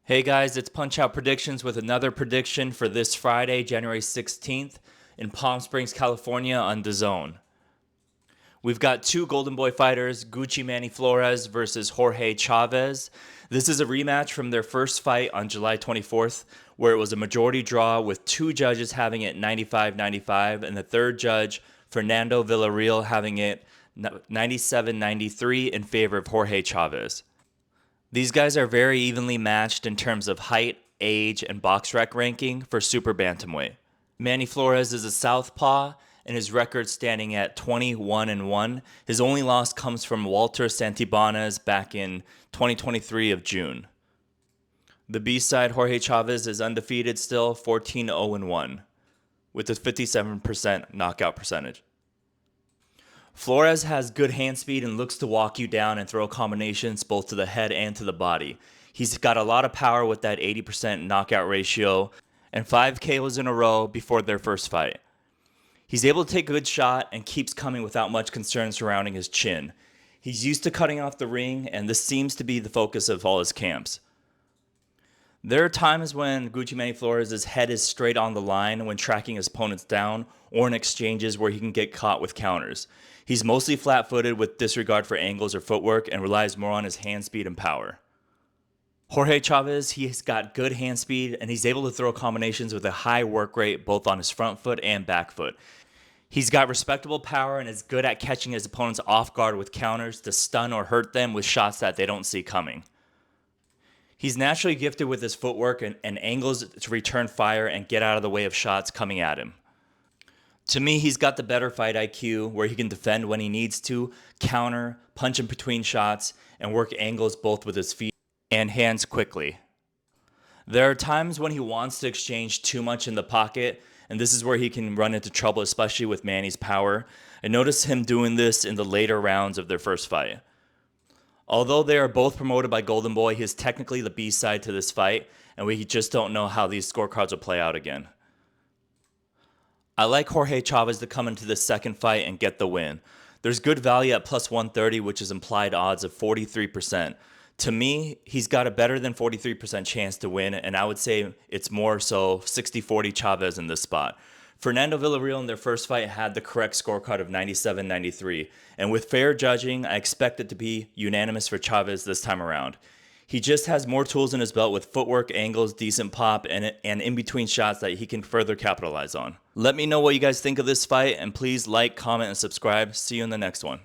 Hey guys, it's Punch Out Predictions with another prediction for this Friday, January 16th in Palm Springs, California on DAZN. We've got two Golden Boy fighters, Gucci Manuel Flores versus Jorge Chavez. This is a rematch from their first fight on July 24th, where it was a majority draw with two judges having it 95-95 and the third judge, Fernando Villarreal, having it 97-93 in favor of Jorge Chavez. These guys are very evenly matched in terms of height, age, and box rec ranking for super bantamweight. Manny Flores is a southpaw, and his record standing at 21-1. His only loss comes from Walter Santibanez back in 2023 of June. The B-side, Jorge Chavez, is undefeated still, 14-0-1, with a 57% knockout percentage. Flores has good hand speed and looks to walk you down and throw combinations both to the head and to the body. He's got a lot of power with that 80% knockout ratio and 5 KOs in a row before their first fight. He's able to take a good shot and keeps coming without much concern surrounding his chin. He's used to cutting off the ring, and this seems to be the focus of all his camps. There are times when Gucci Manuel Flores' head is straight on the line when tracking his opponents down or in exchanges where he can get caught with counters. He's mostly flat-footed with disregard for angles or footwork and relies more on his hand speed and power. Jorge Chavez, he's got good hand speed and he's able to throw combinations with a high work rate both on his front foot and back foot. He's got respectable power and is good at catching his opponents off guard with counters to stun or hurt them with shots that they don't see coming. He's naturally gifted with his footwork and angles to return fire and get out of the way of shots coming at him. To me, he's got the better fight IQ where he can defend when he needs to, counter, punch in between shots, and work angles both with his feet and hands quickly. There are times when he wants to exchange too much in the pocket, and this is where he can run into trouble, especially with Manny's power. I noticed him doing this in the later rounds of their first fight. Although they are both promoted by Golden Boy, he is technically the B-side to this fight, and we just don't know how these scorecards will play out again. I like Jorge Chavez to come into this second fight and get the win. There's good value at plus 130, which is implied odds of 43%. To me, he's got a better than 43% chance to win, and I would say it's more so 60-40 Chavez in this spot. Fernando Villarreal in their first fight had the correct scorecard of 97-93, and with fair judging, I expect it to be unanimous for Chavez this time around. He just has more tools in his belt with footwork, angles, decent pop, and in-between shots that he can further capitalize on. Let me know what you guys think of this fight, and please like, comment, and subscribe. See you in the next one.